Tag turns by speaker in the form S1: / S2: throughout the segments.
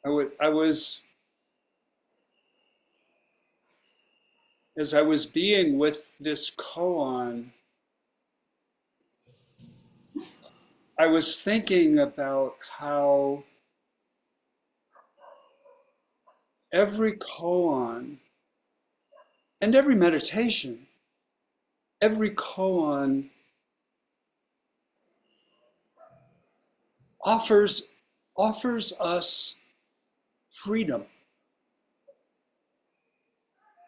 S1: I was, as I was being with this koan, I was thinking about how every koan and every meditation, every koan offers offers us freedom.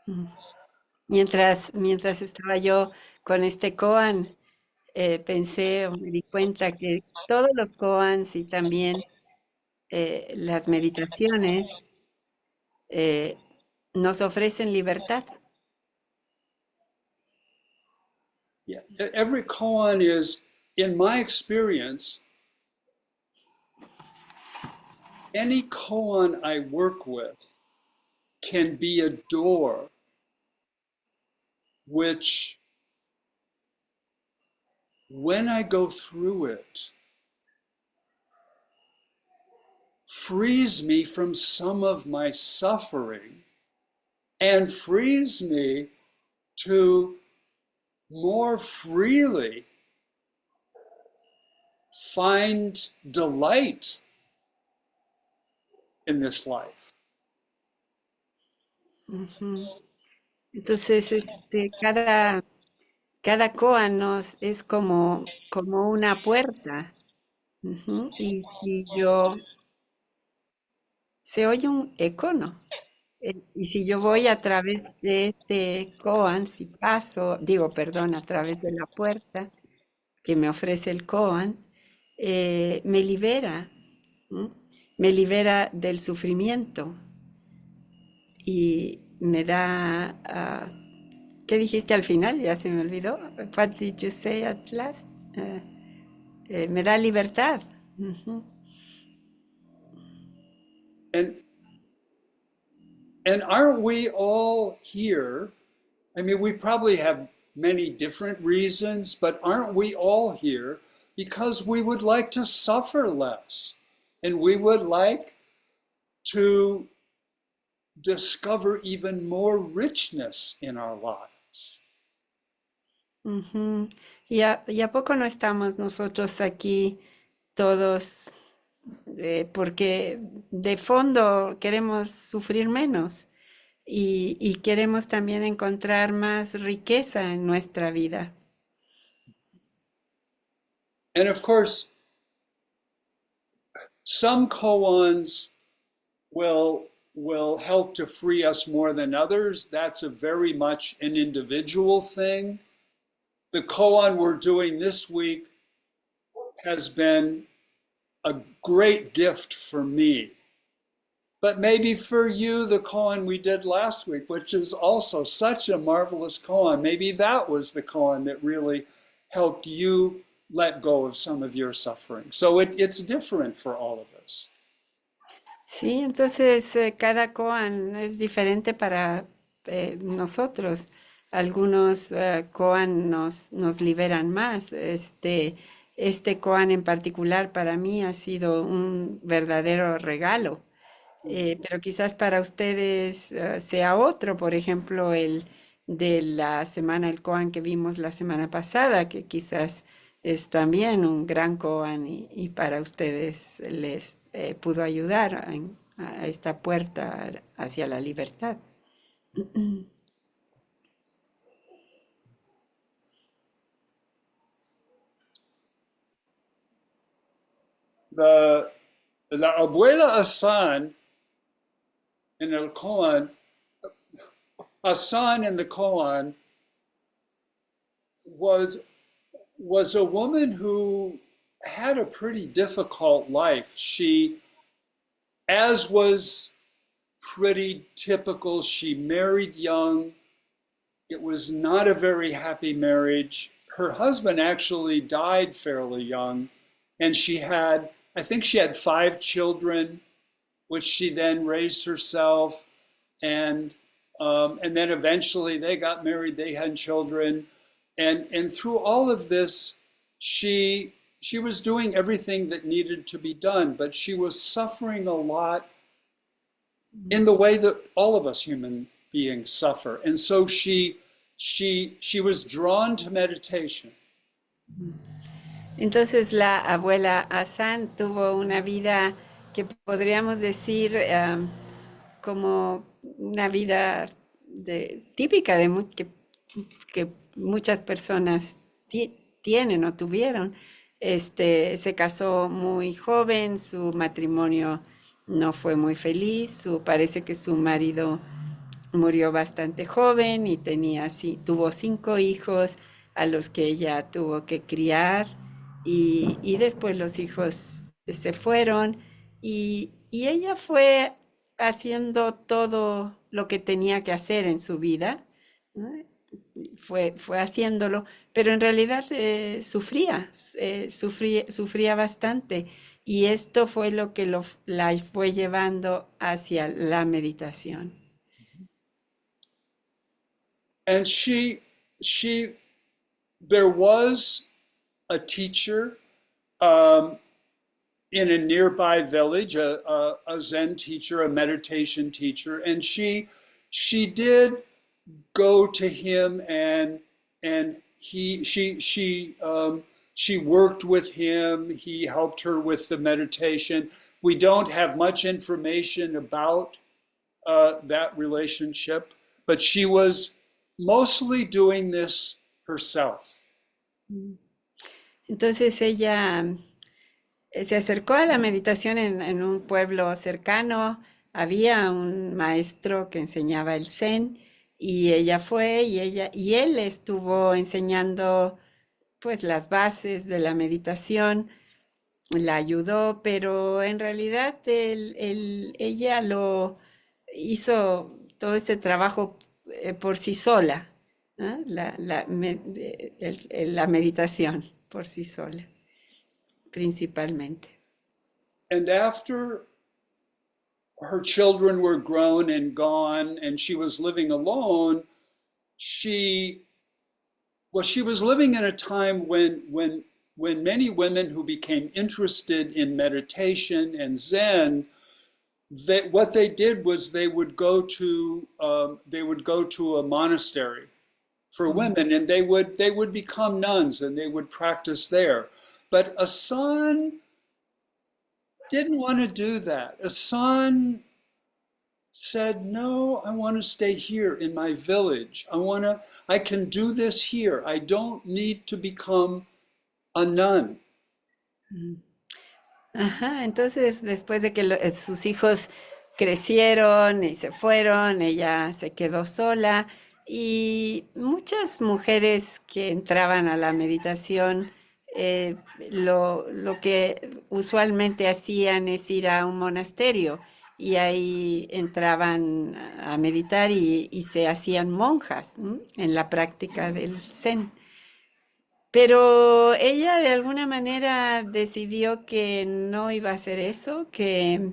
S2: Mm. Mientras estaba yo con este koan, pensé o me di cuenta que todos los koans y también las meditaciones eh, nos ofrecen libertad.
S1: Yeah. Every koan is, in my experience, any koan I work with can be a door which, when I go through it, frees me from some of my suffering and frees me to more freely find delight in this life.
S2: Ujú. Entonces, cada koan es como una puerta. Ujú. Y si yo, se oye un eco, ¿no? Y si yo voy a través de este koan, si paso, digo, perdón, a través de la puerta que me ofrece el koan, me libera, ¿m? Me libera del sufrimiento y me da, ¿qué dijiste al final? Ya se me olvidó. What did you say at last? Eh, Me da libertad. Ujú.
S1: And and aren't we all here? I mean, we probably have many different reasons, but aren't we all here because we would like to suffer less and we would like to discover even more richness in our lives?
S2: Ujú. Y a poco no estamos nosotros aquí todos porque de fondo queremos sufrir menos y queremos también encontrar más riqueza en nuestra vida.
S1: And of course, some koans will help to free us more than others. That's a very much an individual thing. The koan we're doing this week has been a great gift for me. But maybe for you, the koan we did last week, which is also such a marvelous koan, maybe that was the koan that really helped you let go of some of your suffering. So it's different for all of us.
S2: Sí, entonces cada koan es diferente para nosotros. Algunos koan nos liberan más. Este koan en particular para mí ha sido un verdadero regalo. Pero quizás para ustedes sea otro, por ejemplo, el de la semana, el koan que vimos la semana pasada, que quizás es también un gran koan y para ustedes les pudo ayudar a esta puerta hacia la libertad.
S1: The La abuela Asan in el koan, Asan in the koan was was a woman who had a pretty difficult life. She, as was pretty typical, she married young. It was not a very happy marriage. Her husband actually died fairly young, and she had, I think she had 5 children, which she then raised herself, and and then eventually they got married. They had children, and through all of this, she was doing everything that needed to be done, but she was suffering a lot in the way that all of us human beings suffer. And so she was drawn to meditation.
S2: Entonces la abuela Asan tuvo una vida que podríamos decir como una vida típica que muchas personas tienen o tuvieron. Se casó muy joven, su matrimonio no fue muy feliz, parece que su marido murió bastante joven y tuvo 5 hijos a los que ella tuvo que criar y después los hijos se fueron y ella fue haciendo todo lo que tenía que hacer en su vida, ¿no? Fue haciéndolo, pero en realidad sufría bastante y esto fue lo que la fue llevando hacia la meditación.
S1: And there was a teacher in a nearby village, a Zen teacher, a meditation teacher, and she did go to him, and she worked with him. He helped her with the meditation. We don't have much information about that relationship, but she was mostly doing this herself.
S2: Entonces ella se acercó a la meditación en un pueblo cercano. Había un maestro que enseñaba el Zen y ella fue y él estuvo enseñando pues las bases de la meditación, la ayudó, pero en realidad ella lo hizo todo este trabajo por sí sola, ¿no? La meditación por sí sola, principalmente.
S1: And after her children were grown and gone, and she was living alone, she was living in a time when many women who became interested in meditation and Zen, what they did was they would go to a monastery for women, and they would become nuns and they would practice there. But Asan didn't want to do that. Asan said, "No, I want to stay here in my village. I can do this here. I don't need to become a nun."
S2: Ajá, entonces después de que sus hijos crecieron y se fueron, ella se quedó sola y muchas mujeres que entraban a la meditación, lo que usualmente hacían es ir a un monasterio y ahí entraban a meditar y se hacían monjas, ¿m? En la práctica del Zen. Pero ella de alguna manera decidió que no iba a hacer eso, que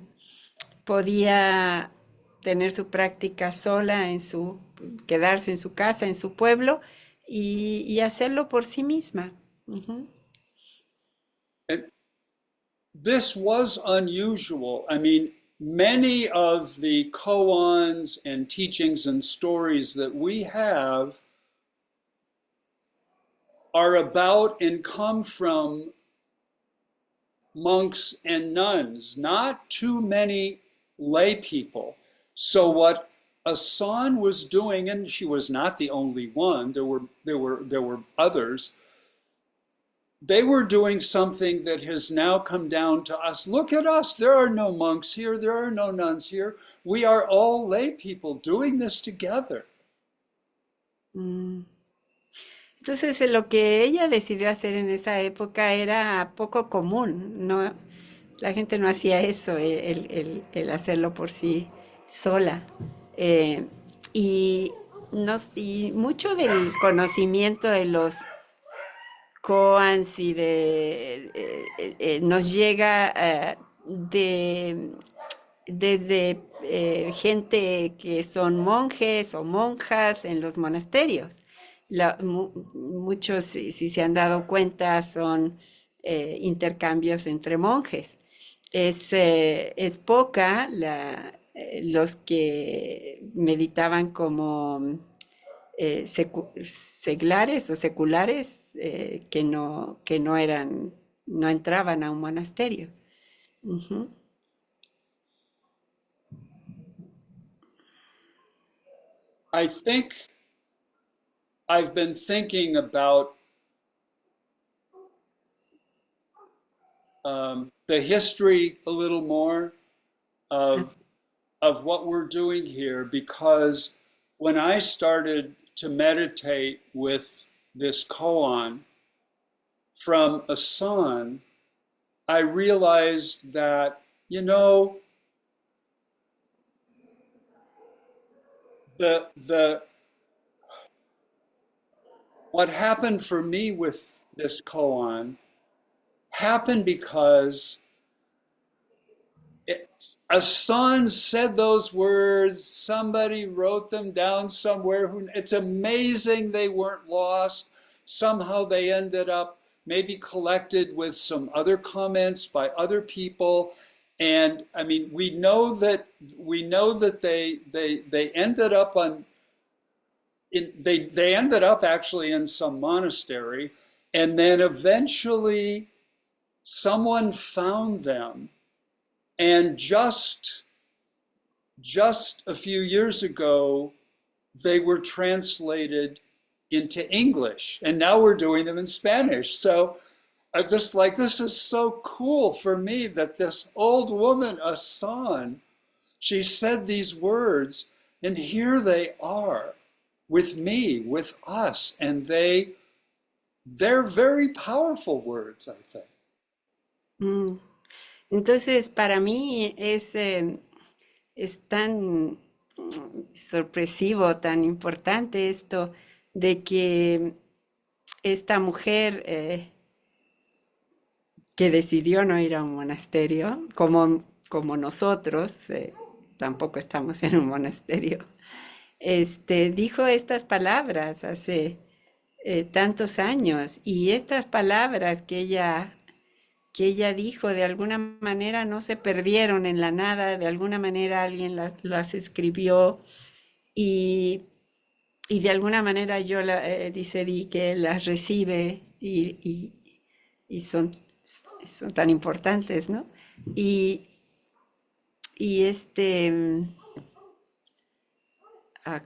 S2: podía tener su práctica sola quedarse en su casa, en su pueblo y hacerlo por sí misma. Ujú.
S1: And this was unusual. I mean, many of the koans and teachings and stories that we have are about and come from monks and nuns, not too many lay people. So what Asan was doing, and she was not the only one, there were others. They were doing something that has now come down to us. Look at us. There are no monks here. There are no nuns here. We are all lay people doing this together.
S2: Mm. Entonces, lo que ella decidió hacer en esa época era poco común, ¿no? La gente no hacía eso, el hacerlo por sí sola. Eh, y, y mucho del conocimiento de los koans nos llega desde gente que son monjes o monjas en los monasterios. Muchos, si se han dado cuenta, son intercambios entre monjes. Es poca los que meditaban como seglares o seculares que no eran, no entraban a un monasterio. Ujú.
S1: I think I've been thinking about the history a little more
S2: Ah,
S1: of what we're doing here because when I started to meditate with this koan from Asan, I realized that, you know, the what happened for me with this koan happened because a son said those words, somebody wrote them down somewhere. It's amazing they weren't lost. Somehow they ended up maybe collected with some other comments by other people. And I mean, we know that they ended up on they ended up actually in some monastery, and then eventually someone found them, and just a few years ago, they were translated into English, and now we're doing them in Spanish. So this is so cool for me that this old woman, Asan, she said these words, and here they are with me, with us, and they're very powerful words, I think.
S2: mm. Entonces, para mí es tan sorpresivo, tan importante esto de que esta mujer que decidió no ir a un monasterio, como nosotros, tampoco estamos en un monasterio, dijo estas palabras hace tantos años y estas palabras que ella dijo de alguna manera no se perdieron en la nada, de alguna manera alguien las escribió y, y de alguna manera dice Di que las recibe y son tan importantes, ¿no? Y, y ah,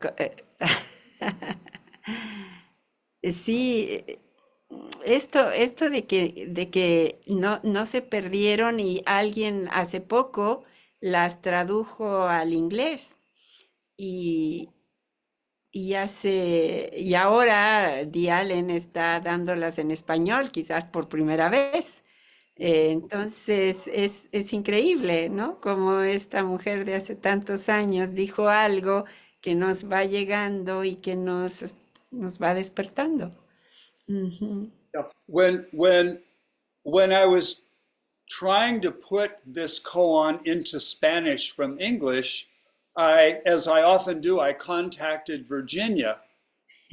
S2: sí, esto de que no se perdieron y alguien hace poco las tradujo al inglés y, y ahora Dee Allen está dándolas en español, quizás por primera vez. Entonces es increíble, ¿no? Como esta mujer de hace tantos años dijo algo que nos va llegando y que nos va despertando. Ujú.
S1: When I was trying to put this koan into Spanish from English, as I often do, I contacted Virginia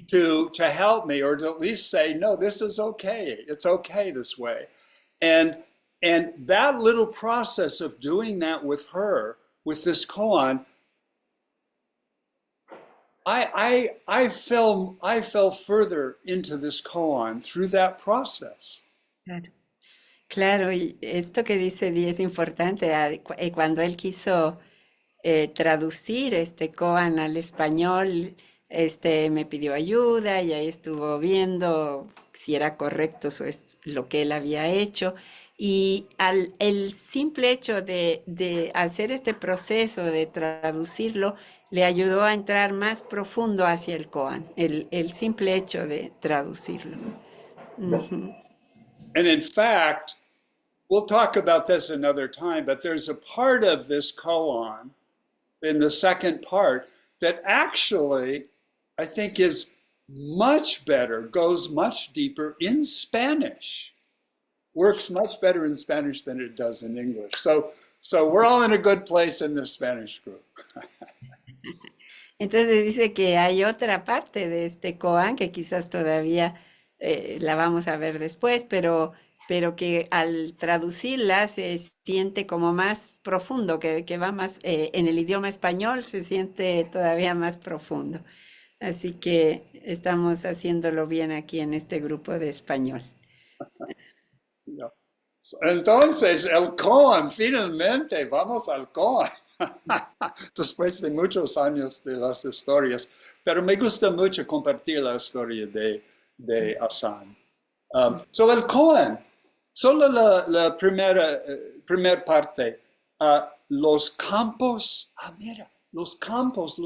S1: to help me, or to at least say, no, this is okay. It's okay this way. And and that little process of doing that with her, with this koan, I fell further into this koan through that process.
S2: Claro. Claro, y esto que dice Di es importante. Cuando él quiso traducir este koan al español, me pidió ayuda y ahí estuvo viendo si era correcto lo que él había hecho. Y el simple hecho de hacer este proceso de traducirlo le ayudó a entrar más profundo hacia el koan, el simple hecho de traducirlo. Ujú.
S1: And in fact, we'll talk about this another time, but there's a part of this koan in the second part that actually I think is much better, goes much deeper in Spanish, works much better in Spanish than it does in English. So we're all in a good place in this Spanish group.
S2: Entonces dice que hay otra parte de este koan que quizás todavía la vamos a ver después, pero pero que al traducirla se siente como más profundo, que va más, en el idioma español se siente todavía más profundo. Así que estamos haciéndolo bien aquí en este grupo de español.
S1: Ya. Entonces, el koan, finalmente, vamos al koan. Después de muchos años de las historias. Pero me gusta mucho compartir la historia de Asan. So el koan, solo la primera parte. Los campos, mira, los campos,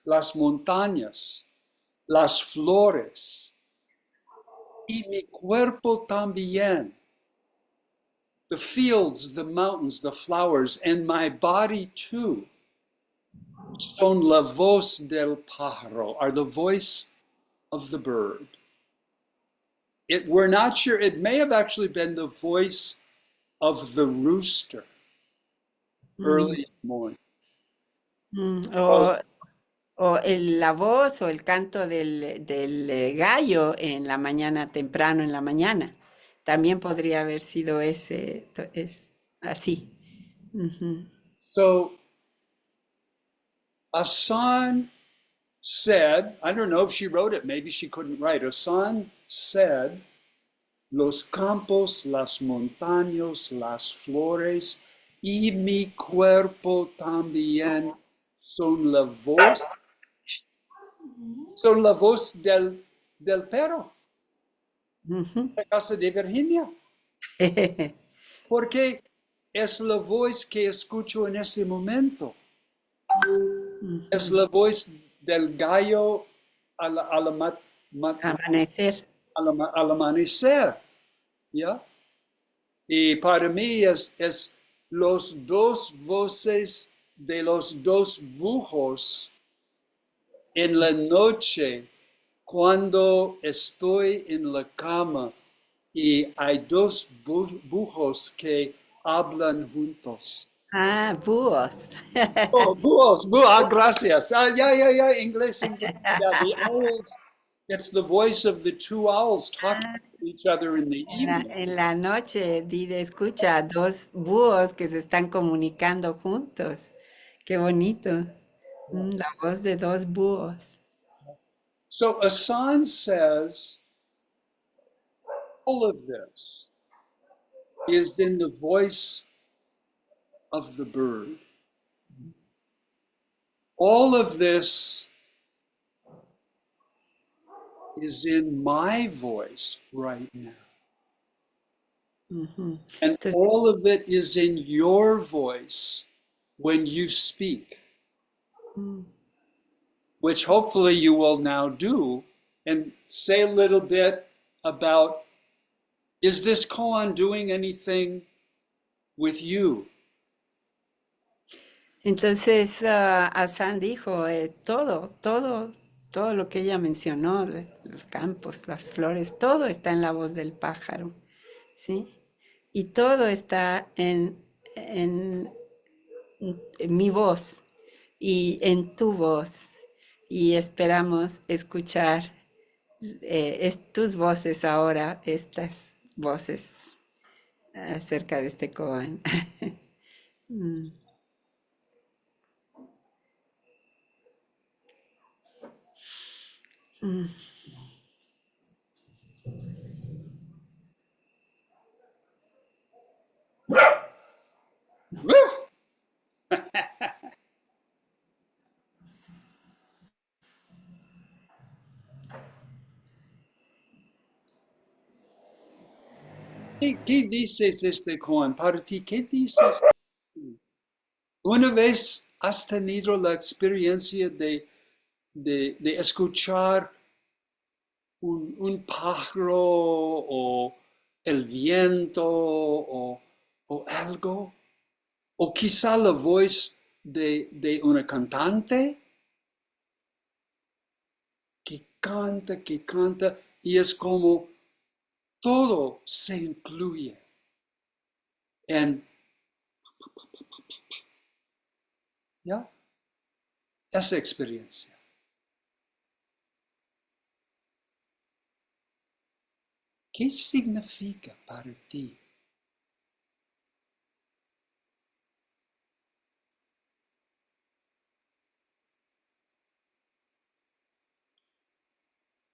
S1: las montañas, las flores y mi cuerpo también. The fields, the mountains, the flowers, and my body too, son la voz del pájaro, are the voice of the bird. We're not sure, it may have actually been the voice of the rooster
S2: Mm,
S1: early in the morning.
S2: mm,
S1: Oh,
S2: la voz o el canto del gallo en la mañana, temprano en la mañana. También podría haber sido es así. Ujú.
S1: so Asan said, I don't know if she wrote it, maybe she couldn't write. Asan said, los campos, las montañas, las flores y mi cuerpo también son son la voz del perro
S2: Ujú.
S1: de casa de Virginia, porque es la voz que escucho en ese momento, es
S2: Ujú.
S1: la voz del gallo al
S2: Amanecer.
S1: al amanecer, ¿ya? Y para mí es los dos voces de los dos bujos en la noche cuando estoy en la cama y hay dos bujos que hablan juntos.
S2: Ah, búhos.
S1: Oh, gracias. Yeah, inglés. Yeah, the owls. It's the voice of the two owls talking to each other in the evening.
S2: En la noche, Dide escucha a dos búhos que se están comunicando juntos. Qué bonito. La voz de dos búhos.
S1: So Asan says all of this is in the voice of the bird. All of this is in my voice right now.
S2: Ujú.
S1: And
S2: Entonces,
S1: all of it is in your voice when you speak,
S2: mm,
S1: which hopefully you will now do and say a little bit about, is this koan doing anything with you?
S2: entonces Asan dijo, todo lo que ella mencionó, los campos, las flores, todo está en la voz del pájaro, ¿sí? Y todo está en mi voz y en tu voz. Y esperamos escuchar tus voces ahora, estas voces acerca de este koan. Mm, mm.
S1: ¿Qué dices este koan para ti? ¿Qué dices? ¿Una vez has tenido la experiencia de escuchar un pájaro o el viento o algo? O quizá la voz de una cantante que canta, y es como todo se incluye en, ¿ya? Esa experiencia. ¿Qué significa para ti